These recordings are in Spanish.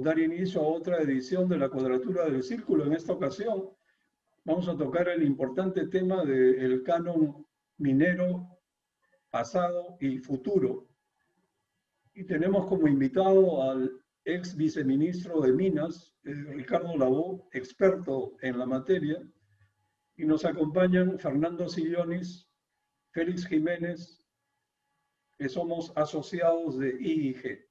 dar inicio a otra edición de la Cuadratura del Círculo. En esta ocasión vamos a tocar el importante tema del canon minero pasado y futuro. Y tenemos como invitado al ex viceministro de Minas, Ricardo Lavó, experto en la materia, y nos acompañan Fernando Sillonis, Félix Jiménez, que somos asociados de IIG.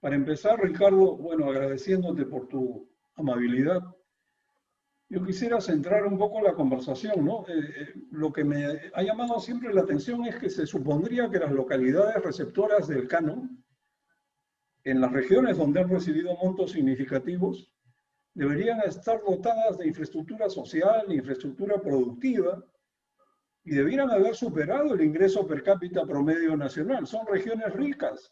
Para empezar, Ricardo, bueno, agradeciéndote por tu amabilidad, yo quisiera centrar un poco la conversación, ¿no? Lo que me ha llamado siempre la atención es que se supondría que las localidades receptoras del canon, en las regiones donde han recibido montos significativos, deberían estar dotadas de infraestructura social, infraestructura productiva, y debieran haber superado el ingreso per cápita promedio nacional. Son regiones ricas.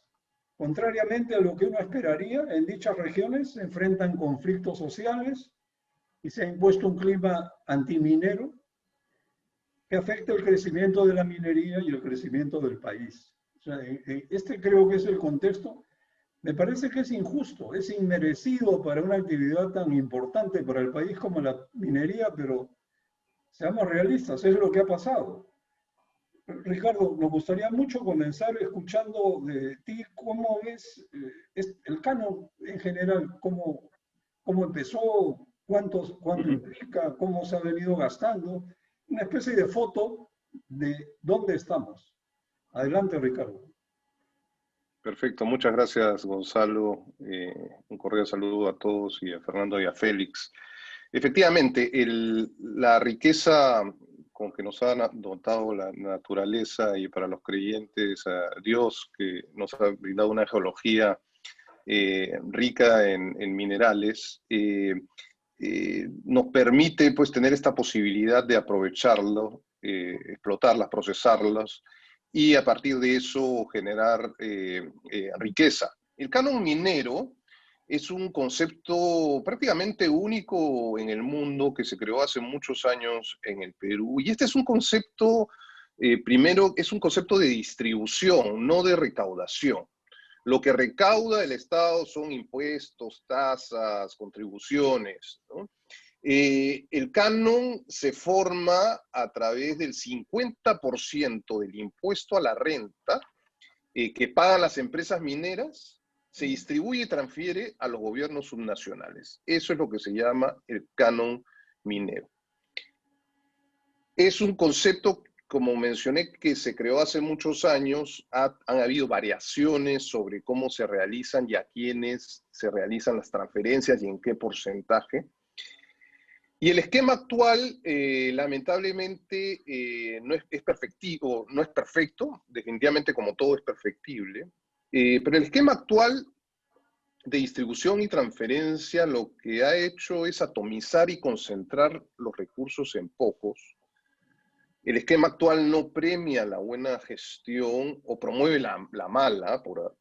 Contrariamente a lo que uno esperaría, en dichas regiones se enfrentan conflictos sociales y se ha impuesto un clima antiminero que afecta el crecimiento de la minería y el crecimiento del país. O sea, este creo que es el contexto. Me parece que es injusto, es inmerecido para una actividad tan importante para el país como la minería, pero seamos realistas, es lo que ha pasado. Ricardo, nos gustaría mucho comenzar escuchando de ti cómo ves el canon en general, cómo empezó, cuánto implica, cómo se ha venido gastando, una especie de foto de dónde estamos. Adelante, Ricardo. Perfecto, muchas gracias, Gonzalo. Un cordial saludo a todos y a Fernando y a Félix. Efectivamente, la riqueza con que nos ha dotado la naturaleza y para los creyentes a Dios, que nos ha brindado una geología rica en minerales, nos permite pues tener esta posibilidad de aprovecharlo, explotarlas, procesarlas, y a partir de eso generar riqueza. El canon minero es un concepto prácticamente único en el mundo que se creó hace muchos años en el Perú. Y este es un concepto, primero, es un concepto de distribución, no de recaudación. Lo que recauda el Estado son impuestos, tasas, contribuciones, ¿no? El canon se forma a través del 50% del impuesto a la renta que pagan las empresas mineras, se distribuye y transfiere a los gobiernos subnacionales. Eso es lo que se llama el canon minero. Es un concepto, como mencioné, que se creó hace muchos años. Han habido variaciones sobre cómo se realizan y a quiénes se realizan las transferencias y en qué porcentaje. Y el esquema actual, lamentablemente, no es perfectivo, no es perfecto, definitivamente como todo es perfectible, pero el esquema actual de distribución y transferencia lo que ha hecho es atomizar y concentrar los recursos en pocos. El esquema actual no premia la buena gestión o promueve la mala, por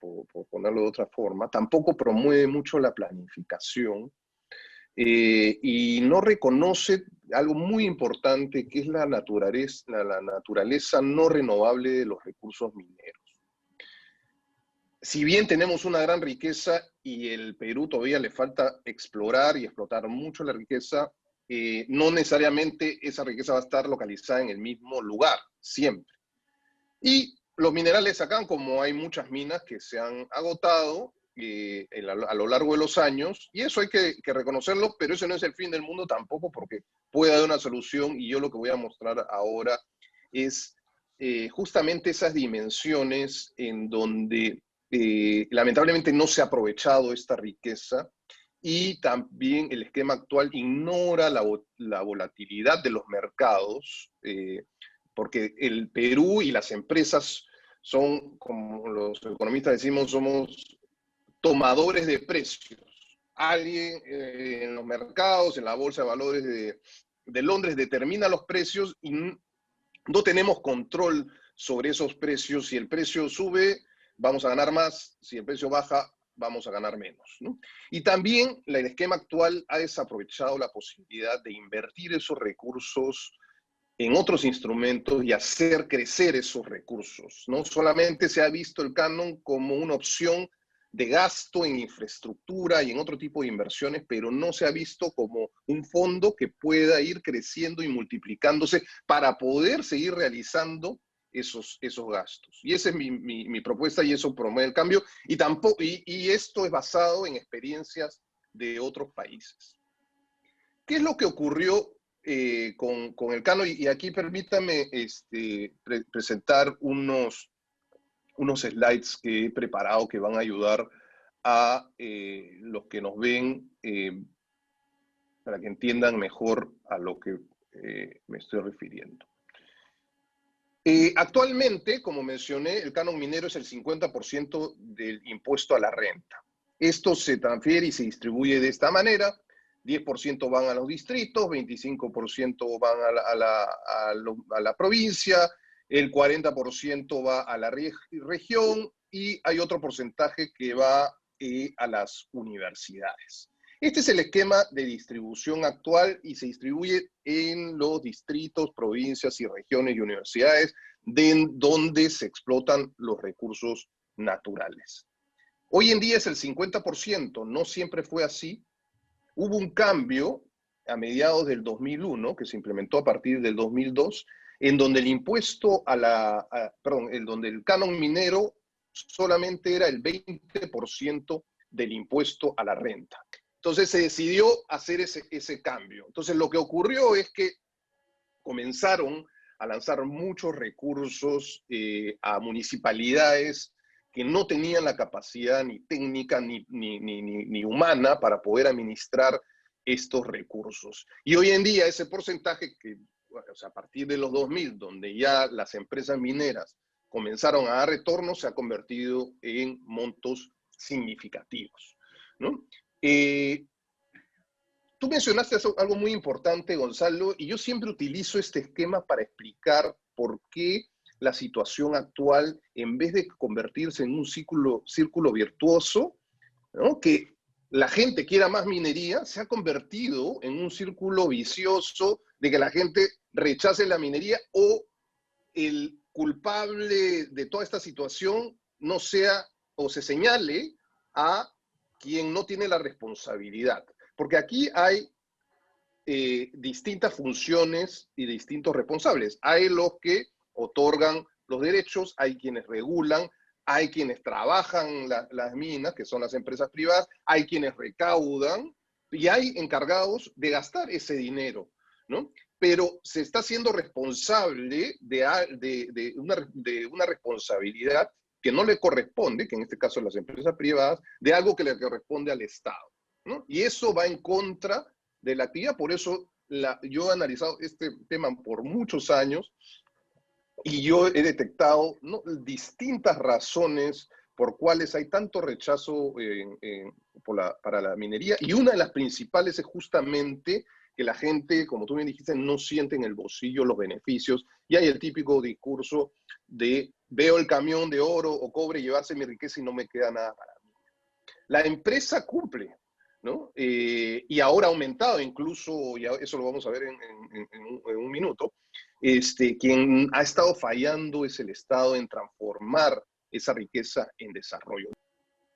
ponerlo de otra forma, tampoco promueve mucho la planificación. Y no reconoce algo muy importante que es la naturaleza no renovable de los recursos mineros. Si bien tenemos una gran riqueza y el Perú todavía le falta explorar y explotar mucho la riqueza, no necesariamente esa riqueza va a estar localizada en el mismo lugar, siempre. Y los minerales acá, como hay muchas minas que se han agotado, a lo largo de los años, y eso hay que reconocerlo, pero eso no es el fin del mundo tampoco, porque puede haber una solución, y yo lo que voy a mostrar ahora es justamente esas dimensiones en donde lamentablemente no se ha aprovechado esta riqueza, y también el esquema actual ignora la volatilidad de los mercados, porque el Perú y las empresas son, como los economistas decimos, somos tomadores de precios. Alguien en los mercados, en la bolsa de valores de Londres, determina los precios y no tenemos control sobre esos precios. Si el precio sube, vamos a ganar más. Si el precio baja, vamos a ganar menos, ¿no? Y también el esquema actual ha desaprovechado la posibilidad de invertir esos recursos en otros instrumentos y hacer crecer esos recursos, ¿no? Solamente se ha visto el canon como una opción de gasto en infraestructura y en otro tipo de inversiones, pero no se ha visto como un fondo que pueda ir creciendo y multiplicándose para poder seguir realizando esos gastos. Y esa es mi propuesta y eso promueve el cambio. Y esto es basado en experiencias de otros países. ¿Qué es lo que ocurrió con el canon? Y aquí permítame presentar unos slides que he preparado que van a ayudar a los que nos ven para que entiendan mejor a lo que me estoy refiriendo. Actualmente, como mencioné, el canon minero es el 50% del impuesto a la renta. Esto se transfiere y se distribuye de esta manera. 10% van a los distritos, 25% van a la provincia, el 40% va a la región y hay otro porcentaje que va a las universidades. Este es el esquema de distribución actual y se distribuye en los distritos, provincias y regiones y universidades donde se explotan los recursos naturales. Hoy en día es el 50%, no siempre fue así. Hubo un cambio a mediados del 2001, que se implementó a partir del 2002, en donde el impuesto donde el canon minero solamente era el 20% del impuesto a la renta. Entonces se decidió hacer ese cambio. Entonces lo que ocurrió es que comenzaron a lanzar muchos recursos a municipalidades que no tenían la capacidad ni técnica ni humana para poder administrar estos recursos. Y hoy en día ese porcentaje, a partir de los 2000, donde ya las empresas mineras comenzaron a dar retorno, se ha convertido en montos significativos, ¿no? Tú mencionaste algo muy importante, Gonzalo, y yo siempre utilizo este esquema para explicar por qué la situación actual, en vez de convertirse en un círculo virtuoso, ¿no?, que la gente quiera más minería, se ha convertido en un círculo vicioso de que la gente rechace la minería o el culpable de toda esta situación no sea o se señale a quien no tiene la responsabilidad. Porque aquí hay distintas funciones y distintos responsables. Hay los que otorgan los derechos, hay quienes regulan, hay quienes trabajan las minas, que son las empresas privadas, hay quienes recaudan y hay encargados de gastar ese dinero, ¿no? Pero se está siendo responsable de una responsabilidad que no le corresponde, que en este caso las empresas privadas, de algo que le corresponde al Estado, ¿no? Y eso va en contra de la actividad. Por eso yo he analizado este tema por muchos años y yo he detectado, ¿no?, distintas razones por cuales hay tanto rechazo para la minería, y una de las principales es justamente que la gente, como tú bien dijiste, no siente en el bolsillo los beneficios, y hay el típico discurso de veo el camión de oro o cobre llevarse mi riqueza y no me queda nada para mí. La empresa cumple, ¿no? Y ahora ha aumentado incluso, y eso lo vamos a ver en un minuto, quien ha estado fallando es el Estado en transformar esa riqueza en desarrollo.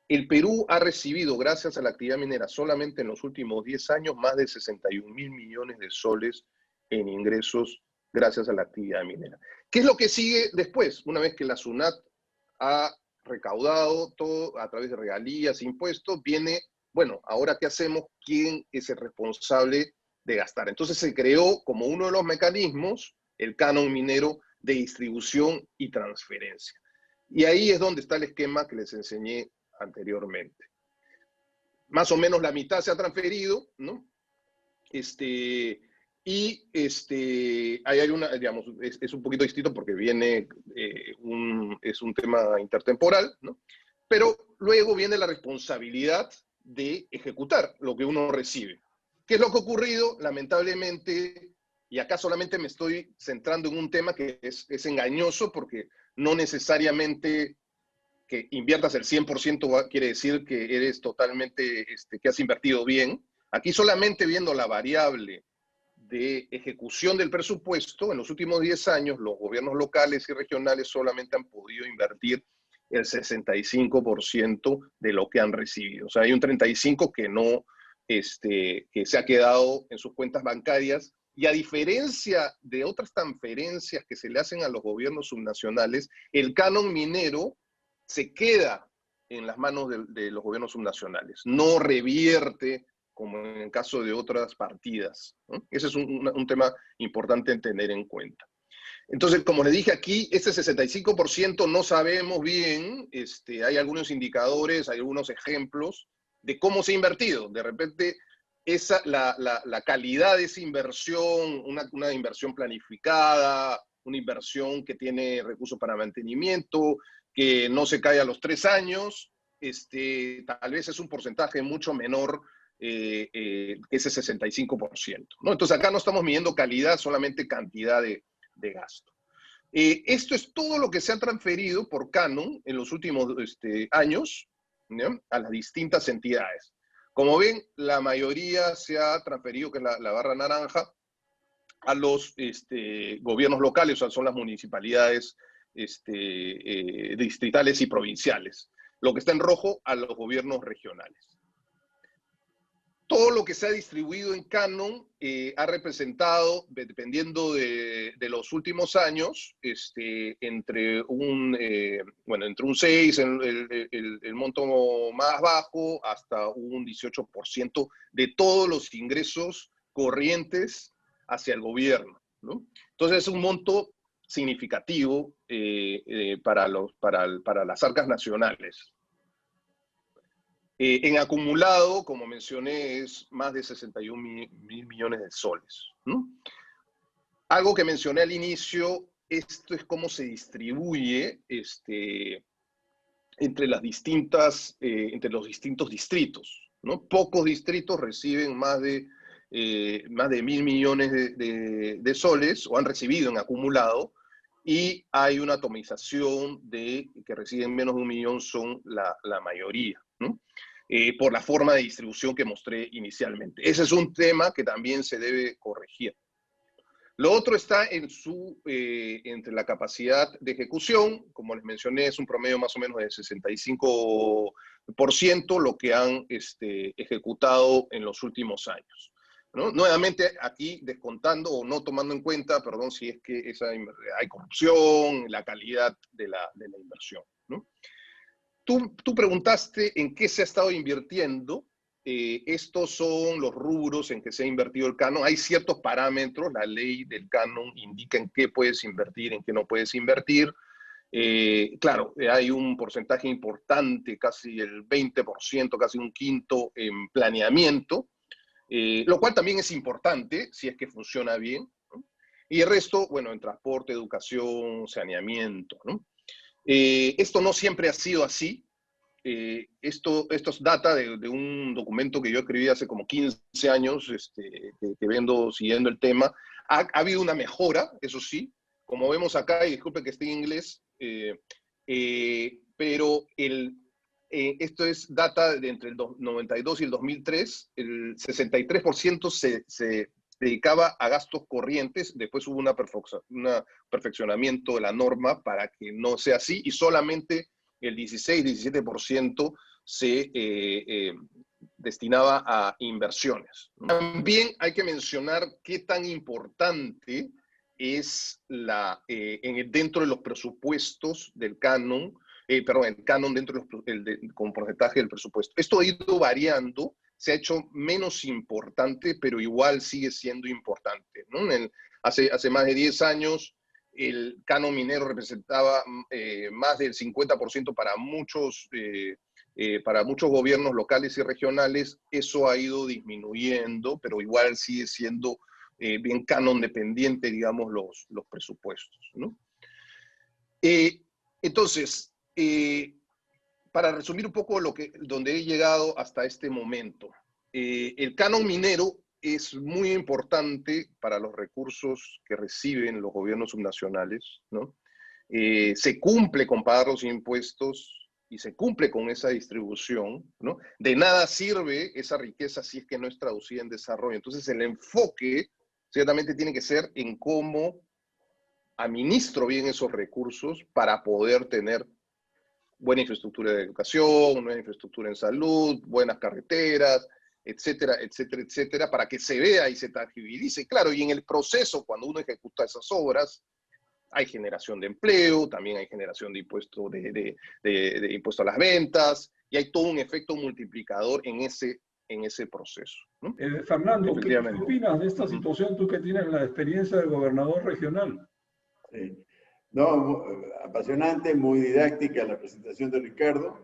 El Perú ha recibido, gracias a la actividad minera, solamente en los últimos 10 años, más de 61.000 millones de soles en ingresos gracias a la actividad minera. ¿Qué es lo que sigue después? Una vez que la SUNAT ha recaudado todo a través de regalías, impuestos, viene, bueno, ¿ahora qué hacemos? ¿Quién es el responsable de gastar? Entonces se creó como uno de los mecanismos el canon minero de distribución y transferencia. Y ahí es donde está el esquema que les enseñé anteriormente. Más o menos la mitad se ha transferido, ¿no? Ahí hay una, digamos, es un poquito distinto porque viene, es un tema intertemporal, ¿no? Pero luego viene la responsabilidad de ejecutar lo que uno recibe. ¿Qué es lo que ha ocurrido? Lamentablemente, y acá solamente me estoy centrando en un tema que es engañoso, porque no necesariamente que inviertas el 100% quiere decir que eres totalmente, que has invertido bien. Aquí solamente viendo la variable de ejecución del presupuesto, en los últimos 10 años los gobiernos locales y regionales solamente han podido invertir el 65% de lo que han recibido. O sea, hay un 35% que no, que se ha quedado en sus cuentas bancarias, y a diferencia de otras transferencias que se le hacen a los gobiernos subnacionales, el canon minero se queda en las manos de los gobiernos subnacionales, no revierte como en el caso de otras partidas, ¿no? Ese es un tema importante en tener en cuenta. Entonces, como le dije aquí, este 65% no sabemos bien, hay algunos indicadores, hay algunos ejemplos de cómo se ha invertido. De repente, la calidad de esa inversión, una inversión planificada, una inversión que tiene recursos para mantenimiento, que no se cae a los 3 años, tal vez es un porcentaje mucho menor que ese 65%, ¿no? Entonces, acá no estamos midiendo calidad, solamente cantidad de gasto. Esto es todo lo que se ha transferido por canon en los últimos años, ¿no?, a las distintas entidades. Como ven, la mayoría se ha transferido, que es la barra naranja, a los gobiernos locales, o sea, son las municipalidades distritales y provinciales. Lo que está en rojo, a los gobiernos regionales. Todo lo que se ha distribuido en canon ha representado, dependiendo de los últimos años, entre un 6, el monto más bajo, hasta un 18% de todos los ingresos corrientes hacia el gobierno, ¿no? Entonces es un monto significativo para las arcas nacionales. En acumulado, como mencioné, es más de 61 mil millones de soles, ¿no? Algo que mencioné al inicio, esto es cómo se distribuye entre los distintos distritos, ¿no? Pocos distritos reciben más de 1.000 millones de soles, o han recibido en acumulado, y hay una atomización de que reciben menos de 1 millón, son la mayoría, ¿no? Por la forma de distribución que mostré inicialmente. Ese es un tema que también se debe corregir. Lo otro está entre la capacidad de ejecución. Como les mencioné, es un promedio más o menos de 65% lo que han ejecutado en los últimos años, ¿no? Nuevamente aquí descontando o no tomando en cuenta, perdón, si es que hay corrupción, la calidad de la inversión, ¿no? Tú preguntaste en qué se ha estado invirtiendo. Estos son los rubros en que se ha invertido el canon. Hay ciertos parámetros, la ley del canon indica en qué puedes invertir, en qué no puedes invertir. Claro, hay un porcentaje importante, casi el 20%, casi un quinto en planeamiento, lo cual también es importante si es que funciona bien, ¿no? Y el resto, bueno, en transporte, educación, saneamiento, ¿no? Esto no siempre ha sido así. Esto es data de un documento que yo escribí hace como 15 años, que vengo siguiendo el tema. Ha habido una mejora, eso sí, como vemos acá, y disculpe que esté en inglés, pero esto es data de entre el 92 y el 2003, el 63% se dedicaba a gastos corrientes. Después hubo un perfeccionamiento de la norma para que no sea así, y solamente el 16-17% se destinaba a inversiones. También hay que mencionar qué tan importante es dentro de los presupuestos del canon, el canon dentro con porcentaje del presupuesto. Esto ha ido variando, se ha hecho menos importante, pero igual sigue siendo importante, ¿no? Hace más de 10 años, el canon minero representaba más del 50% para muchos gobiernos locales y regionales. Eso ha ido disminuyendo, pero igual sigue siendo bien canon dependiente, digamos, los presupuestos, ¿no? Entonces, para resumir un poco donde he llegado hasta este momento, el canon minero es muy importante para los recursos que reciben los gobiernos subnacionales, ¿no? Se cumple con pagar los impuestos y se cumple con esa distribución, ¿no? De nada sirve esa riqueza si es que no es traducida en desarrollo. Entonces el enfoque ciertamente tiene que ser en cómo administro bien esos recursos para poder tener buena infraestructura de educación, buena infraestructura en salud, buenas carreteras, etcétera, etcétera, etcétera, para que se vea y se tangibilice. Claro, y en el proceso, cuando uno ejecuta esas obras, hay generación de empleo, también hay generación de impuesto, de impuesto a las ventas, y hay todo un efecto multiplicador en ese proceso, ¿no? Fernando, ¿qué Efectivamente. opinas de esta situación, tú que tienes la experiencia de gobernador regional? Sí. No, apasionante, muy didáctica la presentación de Ricardo.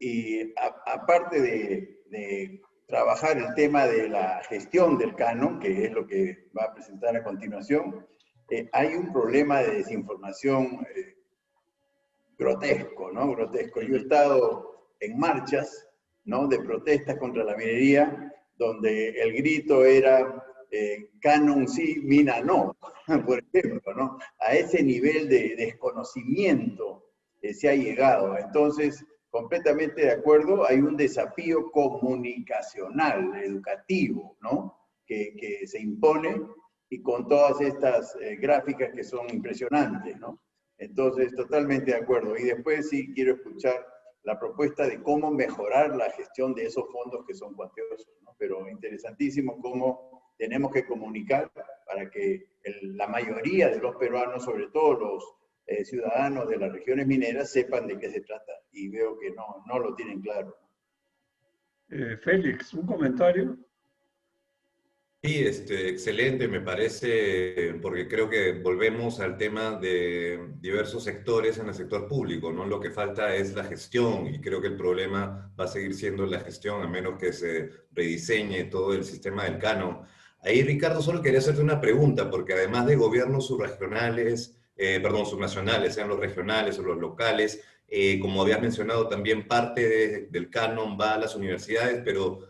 Y aparte de trabajar el tema de la gestión del canon, que es lo que va a presentar a continuación, hay un problema de desinformación grotesco, ¿no? Grotesco. Yo he estado en marchas, ¿no? De protestas contra la minería, donde el grito era canon sí, mina no, por ejemplo, ¿no? A ese nivel de desconocimiento se ha llegado. Entonces, completamente de acuerdo, hay un desafío comunicacional, educativo, ¿no? Que se impone y con todas estas gráficas que son impresionantes, ¿no? Entonces, totalmente de acuerdo. Y después sí quiero escuchar la propuesta de cómo mejorar la gestión de esos fondos que son cuantiosos, ¿no? Pero interesantísimo cómo tenemos que comunicar para que la mayoría de los peruanos, sobre todo los ciudadanos de las regiones mineras, sepan de qué se trata. Y veo que no lo tienen claro. Félix, un comentario. Sí, excelente, me parece, porque creo que volvemos al tema de diversos sectores en el sector público, ¿no? Lo que falta es la gestión y creo que el problema va a seguir siendo la gestión a menos que se rediseñe todo el sistema del canon. Ahí, Ricardo, solo quería hacerte una pregunta, porque además de gobiernos subregionales, perdón, subnacionales, sean los regionales o los locales, como habías mencionado, también parte del canon va a las universidades, pero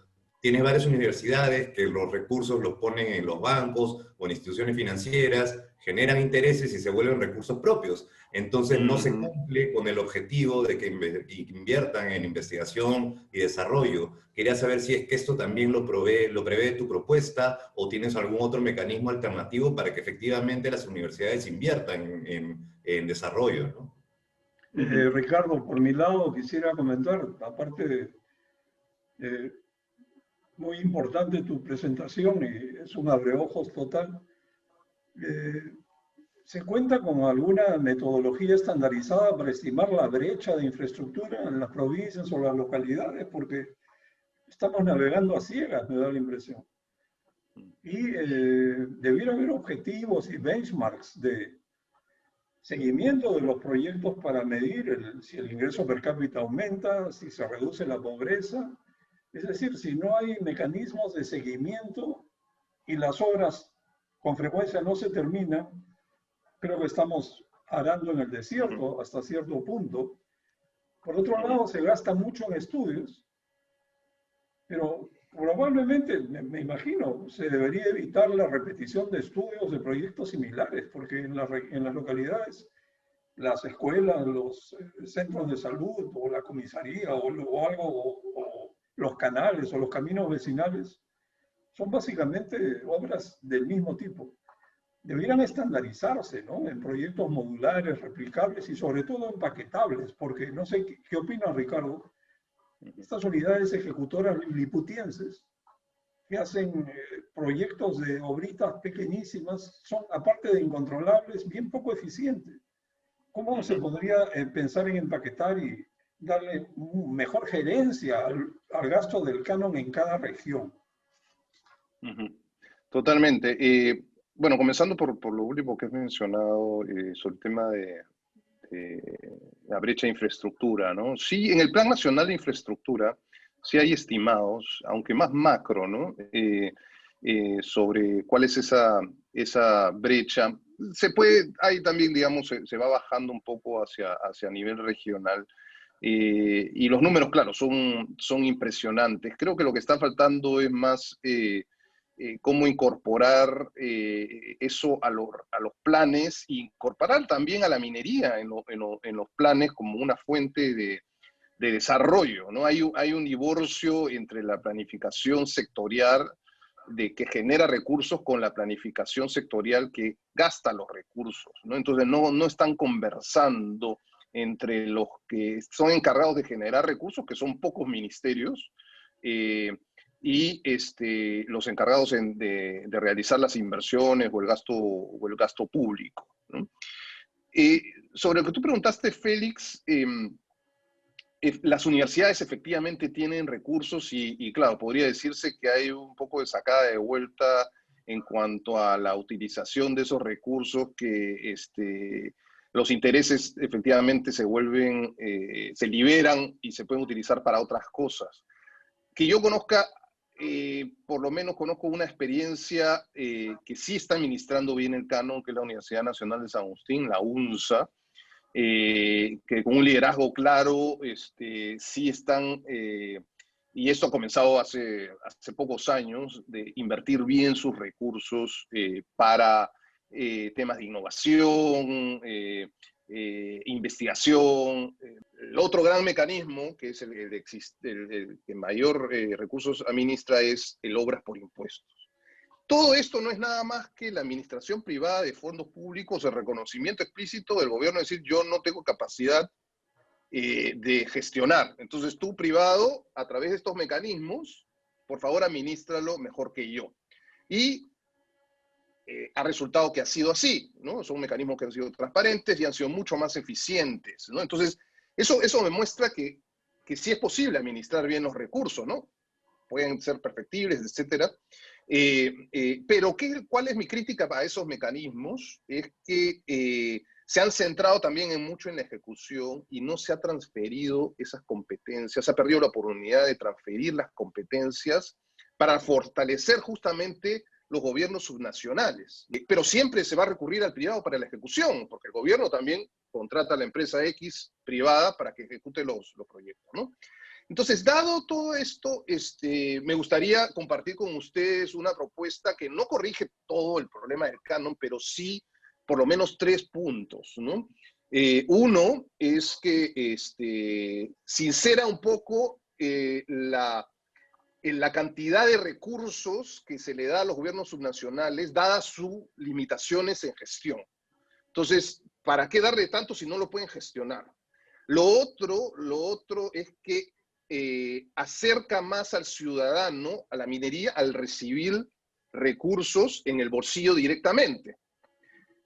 tienes varias universidades que los recursos los ponen en los bancos o en instituciones financieras, generan intereses y se vuelven recursos propios. Entonces no se cumple con el objetivo de que inviertan en investigación y desarrollo. Quería saber si es que esto también lo prevé tu propuesta o tienes algún otro mecanismo alternativo para que efectivamente las universidades inviertan en desarrollo, ¿no? Ricardo, por mi lado quisiera comentar, aparte de muy importante tu presentación y es un abreojos total. ¿Se cuenta con alguna metodología estandarizada para estimar la brecha de infraestructura en las provincias o las localidades? Porque estamos navegando a ciegas, me da la impresión. Y debiera haber objetivos y benchmarks de seguimiento de los proyectos para medir si el ingreso per cápita aumenta, si se reduce la pobreza. Es decir, si no hay mecanismos de seguimiento y las obras con frecuencia no se terminan, creo que estamos arando en el desierto hasta cierto punto. Por otro lado, se gasta mucho en estudios, pero probablemente, me imagino, se debería evitar la repetición de estudios de proyectos similares, porque en las localidades, las escuelas, los centros de salud o la comisaría o algo, o los canales o los caminos vecinales, son básicamente obras del mismo tipo. Debieran estandarizarse, ¿no? En proyectos modulares, replicables y sobre todo empaquetables, porque no sé qué opina Ricardo. Estas unidades ejecutoras liliputienses que hacen proyectos de obritas pequeñísimas son, aparte de incontrolables, bien poco eficientes. ¿Cómo se podría pensar en empaquetar y darle mejor gerencia al gasto del canon en cada región? Totalmente. Bueno, comenzando por lo último que has mencionado sobre el tema de la brecha de infraestructura, ¿no? Sí, en el Plan Nacional de Infraestructura sí hay estimados, aunque más macro, ¿no? Sobre cuál es esa brecha. Hay también, digamos, se va bajando un poco hacia nivel regional. Y los números, claro, son impresionantes. Creo que lo que está faltando es más cómo incorporar eso a los planes, e incorporar también a la minería en los planes como una fuente de desarrollo, ¿no? Hay un divorcio entre la planificación sectorial que genera recursos con la planificación sectorial que gasta los recursos, ¿no? Entonces no están conversando entre los que son encargados de generar recursos, que son pocos ministerios, y los encargados de realizar las inversiones o el gasto público, ¿no? Sobre lo que tú preguntaste, Félix, las universidades efectivamente tienen recursos y claro, podría decirse que hay un poco de sacada de vuelta en cuanto a la utilización de esos recursos, que los intereses efectivamente se vuelven, se liberan y se pueden utilizar para otras cosas. Que yo conozca, por lo menos conozco una experiencia que sí está administrando bien el canon, que es la Universidad Nacional de San Agustín, la UNSA, que con un liderazgo claro sí están, y esto ha comenzado hace pocos años, de invertir bien sus recursos para temas de innovación, investigación. El otro gran mecanismo, que es el que mayor recursos administra, es el obras por impuestos. Todo esto no es nada más que la administración privada de fondos públicos, el reconocimiento explícito del gobierno, decir, yo no tengo capacidad de gestionar. Entonces tú, privado, a través de estos mecanismos, por favor, administralo mejor que yo. Y ha resultado que ha sido así, ¿no? Son mecanismos que han sido transparentes y han sido mucho más eficientes, ¿no? Entonces, eso me muestra que sí es posible administrar bien los recursos, ¿no? Pueden ser perfectibles, etcétera. Pero ¿cuál es mi crítica para esos mecanismos? Es que se han centrado también mucho en la ejecución y no se ha transferido esas competencias, se ha perdido la oportunidad de transferir las competencias para fortalecer justamente los gobiernos subnacionales. Pero siempre se va a recurrir al privado para la ejecución, porque el gobierno también contrata a la empresa X privada para que ejecute los proyectos, ¿no? Entonces, dado todo esto, me gustaría compartir con ustedes una propuesta que no corrige todo el problema del canon, pero sí por lo menos 3 puntos, ¿no? Uno es que sincera un poco la cantidad de recursos que se le da a los gobiernos subnacionales, dadas sus limitaciones en gestión. Entonces, ¿para qué darle tanto si no lo pueden gestionar? Lo otro es que acerca más al ciudadano, a la minería, al recibir recursos en el bolsillo directamente.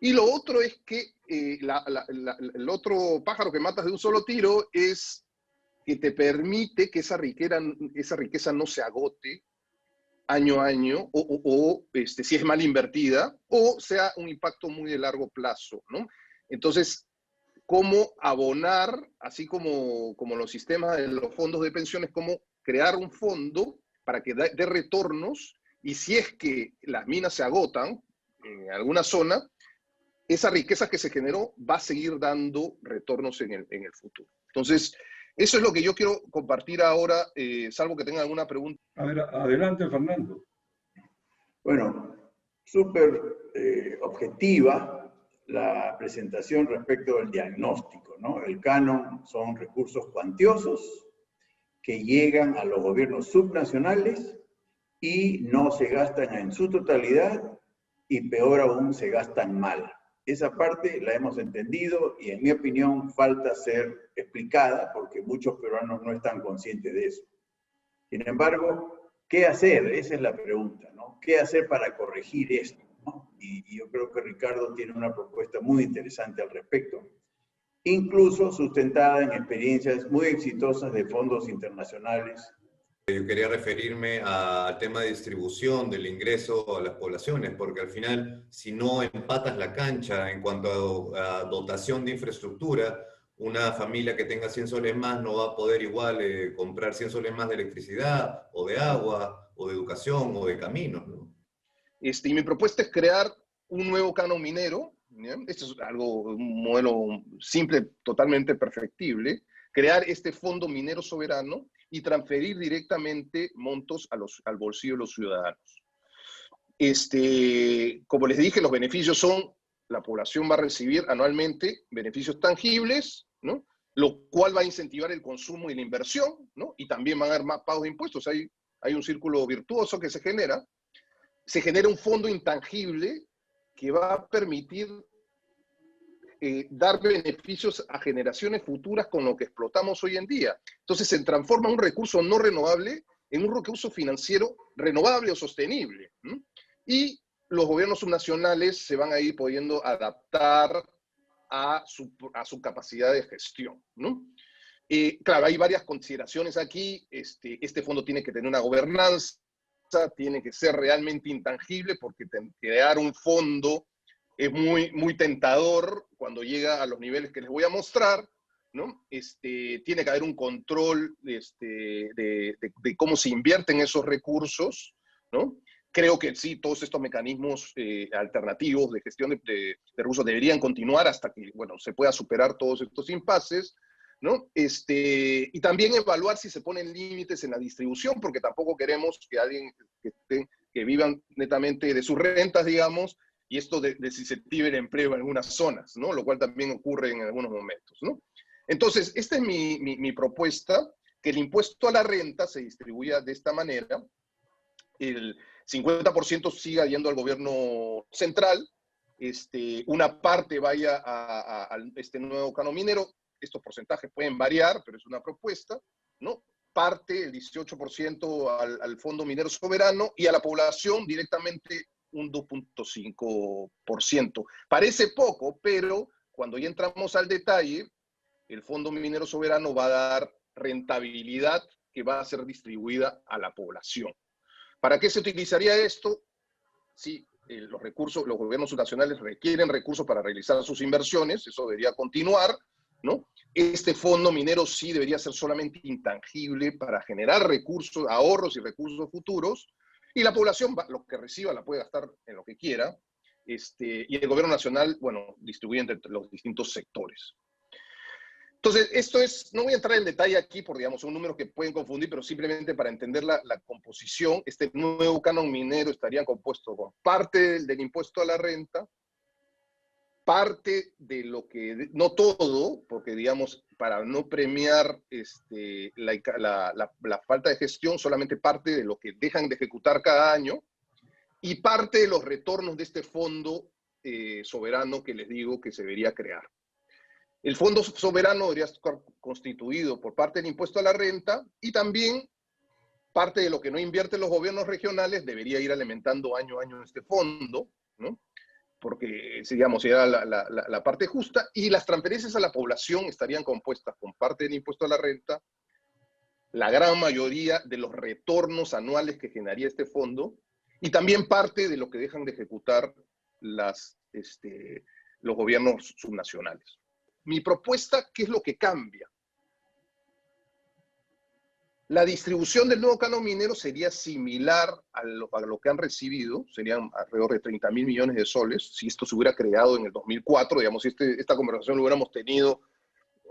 Y lo otro es que el otro pájaro que matas de un solo tiro es que te permite que esa riqueza no se agote año a año, si es mal invertida, o sea un impacto muy de largo plazo, ¿no? Entonces, cómo abonar, así como los sistemas de los fondos de pensiones, cómo crear un fondo para que dé retornos, y si es que las minas se agotan en alguna zona, esa riqueza que se generó va a seguir dando retornos en el futuro. Entonces, eso es lo que yo quiero compartir ahora, salvo que tengan alguna pregunta. A ver, adelante, Fernando. Bueno, súper objetiva la presentación respecto del diagnóstico, ¿no? El canon son recursos cuantiosos que llegan a los gobiernos subnacionales y no se gastan en su totalidad y peor aún se gastan mal. Esa parte la hemos entendido y en mi opinión falta ser explicada porque muchos peruanos no están conscientes de eso. Sin embargo, ¿qué hacer? Esa es la pregunta, ¿no? ¿Qué hacer para corregir esto, ¿no? Y yo creo que Ricardo tiene una propuesta muy interesante al respecto, incluso sustentada en experiencias muy exitosas de fondos internacionales. Yo quería referirme al tema de distribución del ingreso a las poblaciones, porque al final, si no empatas la cancha en cuanto a dotación de infraestructura, una familia que tenga 100 soles más no va a poder igual comprar 100 soles más de electricidad, o de agua, o de educación, o de caminos, ¿no? Y mi propuesta es crear un nuevo canon minero, ¿ya? Esto es un modelo simple, totalmente perfectible, crear este fondo minero soberano y transferir directamente montos al bolsillo de los ciudadanos. Como les dije, los beneficios son, la población va a recibir anualmente beneficios tangibles, ¿no? Lo cual va a incentivar el consumo y la inversión, ¿no? Y también van a haber más pagos de impuestos. Hay un círculo virtuoso que se genera. Se genera un fondo intangible que va a permitir dar beneficios a generaciones futuras con lo que explotamos hoy en día. Entonces se transforma un recurso no renovable en un recurso financiero renovable o sostenible. Y los gobiernos subnacionales se van a ir pudiendo adaptar a su capacidad de gestión, ¿no? Claro, hay varias consideraciones aquí. Este fondo tiene que tener una gobernanza, tiene que ser realmente intangible, porque crear un fondo es muy tentador cuando llega a los niveles que les voy a mostrar, ¿no? Tiene que haber un control de cómo se invierten esos recursos, ¿no? Creo que sí, todos estos mecanismos alternativos de gestión de recursos deberían continuar hasta que, bueno, se pueda superar todos estos impases, ¿no? Y también evaluar si se ponen límites en la distribución, porque tampoco queremos que alguien que vivan netamente de sus rentas, digamos, y esto desincentivo el empleo en algunas zonas, ¿no? Lo cual también ocurre en algunos momentos, ¿no? Entonces, esta es mi propuesta, que el impuesto a la renta se distribuya de esta manera. El 50% siga yendo al gobierno central, una parte vaya a este nuevo canon minero. Estos porcentajes pueden variar, pero es una propuesta, ¿no? Parte, el 18% al Fondo Minero Soberano, y a la población directamente un 2.5%. Parece poco, pero cuando ya entramos al detalle, el Fondo Minero Soberano va a dar rentabilidad que va a ser distribuida a la población. ¿Para qué se utilizaría esto? Sí, los gobiernos subnacionales requieren recursos para realizar sus inversiones, eso debería continuar, ¿no? Este fondo minero sí debería ser solamente intangible para generar recursos, ahorros y recursos futuros, y la población, lo que reciba, la puede gastar en lo que quiera, y el gobierno nacional, bueno, distribuye entre los distintos sectores. Entonces, esto es, no voy a entrar en detalle aquí por, digamos, son números que pueden confundir, pero simplemente para entender la composición, este nuevo canon minero estaría compuesto con parte del impuesto a la renta, parte de lo que, no todo, porque digamos, para no premiar la falta de gestión, solamente parte de lo que dejan de ejecutar cada año, y parte de los retornos de este fondo soberano que les digo que se debería crear. El fondo soberano debería estar constituido por parte del impuesto a la renta, y también parte de lo que no invierten los gobiernos regionales debería ir alimentando año a año este fondo, ¿no? Porque, digamos, sería la parte justa, y las transferencias a la población estarían compuestas con parte del impuesto a la renta, la gran mayoría de los retornos anuales que generaría este fondo, y también parte de lo que dejan de ejecutar los gobiernos subnacionales. Mi propuesta, ¿qué es lo que cambia? La distribución del nuevo canon minero sería similar a lo que han recibido, serían alrededor de 30.000 millones de soles, si esto se hubiera creado en el 2004, digamos, si esta conversación lo hubiéramos tenido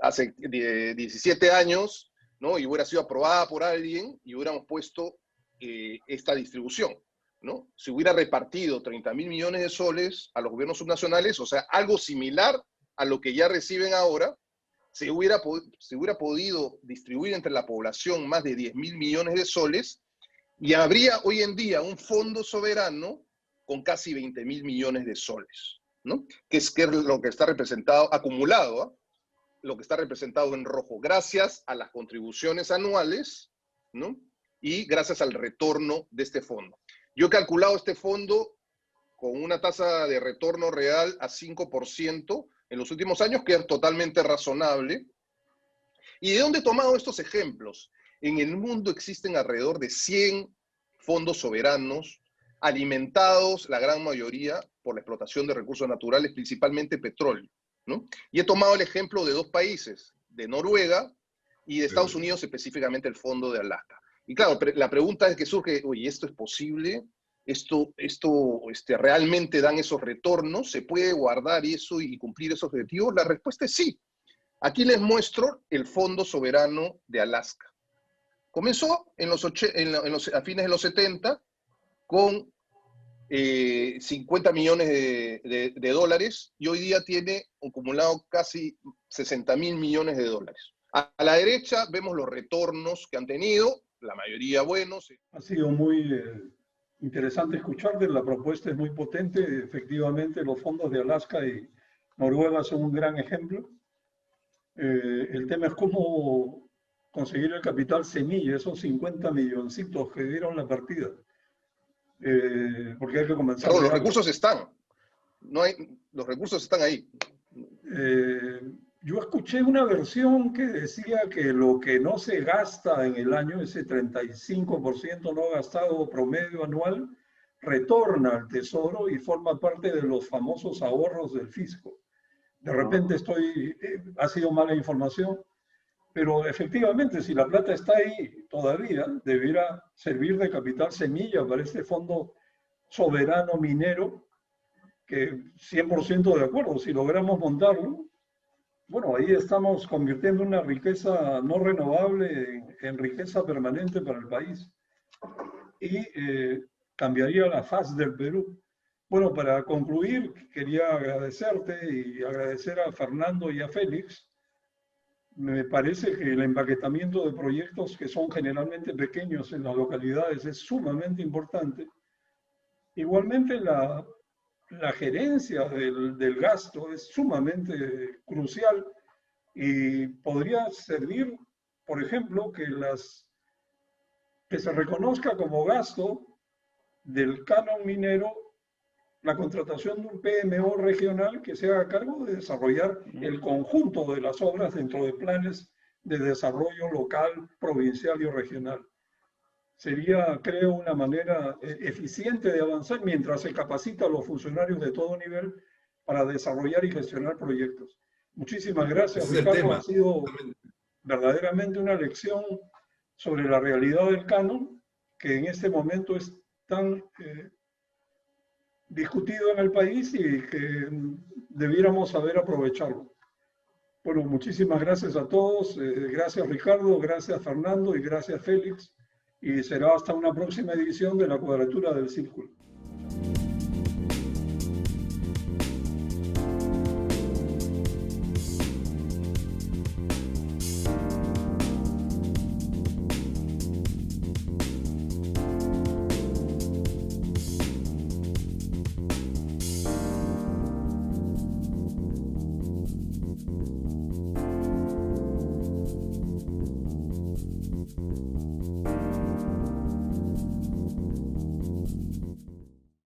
hace 17 años, ¿no? Y hubiera sido aprobada por alguien y hubiéramos puesto esta distribución, ¿no? Se hubiera repartido 30.000 millones de soles a los gobiernos subnacionales, o sea, algo similar a lo que ya reciben ahora, se hubiera podido distribuir entre la población más de 10.000 millones de soles, y habría hoy en día un fondo soberano con casi 20.000 millones de soles, ¿no? Que es lo que está representado, acumulado, ¿eh? Lo que está representado en rojo, gracias a las contribuciones anuales, ¿no? Y gracias al retorno de este fondo. Yo he calculado este fondo con una tasa de retorno real a 5% en los últimos años, que es totalmente razonable. ¿Y de dónde he tomado estos ejemplos? En el mundo existen alrededor de 100 fondos soberanos, alimentados, la gran mayoría, por la explotación de recursos naturales, principalmente petróleo, ¿no? Y he tomado el ejemplo de dos países, de Noruega y de Estados Unidos, específicamente el fondo de Alaska. Y claro, la pregunta es que surge, oye, ¿esto es posible? ¿Esto realmente dan esos retornos? ¿Se puede guardar eso y cumplir esos objetivos? La respuesta es sí. Aquí les muestro el Fondo Soberano de Alaska. Comenzó a fines de los 70 con 50 millones de dólares, y hoy día tiene acumulado casi 60.000 millones de dólares. A la derecha vemos los retornos que han tenido, la mayoría buenos. Ha sido muy interesante escucharte, la propuesta es muy potente, efectivamente los fondos de Alaska y Noruega es un gran ejemplo. El tema es cómo conseguir el capital semilla, esos 50 milloncitos que dieron la partida. Porque hay que comenzar. Perdón, los recursos están. No hay, los recursos están ahí. Yo escuché una versión que decía que lo que no se gasta en el año, ese 35% no gastado promedio anual, retorna al tesoro y forma parte de los famosos ahorros del fisco. De repente ha sido mala información, pero efectivamente si la plata está ahí todavía, debiera servir de capital semilla para este fondo soberano minero, que 100% de acuerdo, si logramos montarlo, bueno, ahí estamos convirtiendo una riqueza no renovable en riqueza permanente para el país. Y cambiaría la faz del Perú. Bueno, para concluir, quería agradecerte y agradecer a Fernando y a Félix. Me parece que el empaquetamiento de proyectos que son generalmente pequeños en las localidades es sumamente importante. Igualmente, la gerencia del gasto es sumamente crucial y podría servir, por ejemplo, que se reconozca como gasto del canon minero la contratación de un PMO regional que se haga cargo de desarrollar el conjunto de las obras dentro de planes de desarrollo local, provincial y regional. Sería, creo, una manera eficiente de avanzar mientras se capacita a los funcionarios de todo nivel para desarrollar y gestionar proyectos. Muchísimas gracias, Ricardo. Ha sido verdaderamente una lección sobre la realidad del canon, que en este momento es tan discutido en el país y que debiéramos saber aprovecharlo. Bueno, muchísimas gracias a todos. Gracias, Ricardo, gracias, Fernando, y gracias, Félix. Y será hasta una próxima edición de La Cuadratura del Círculo.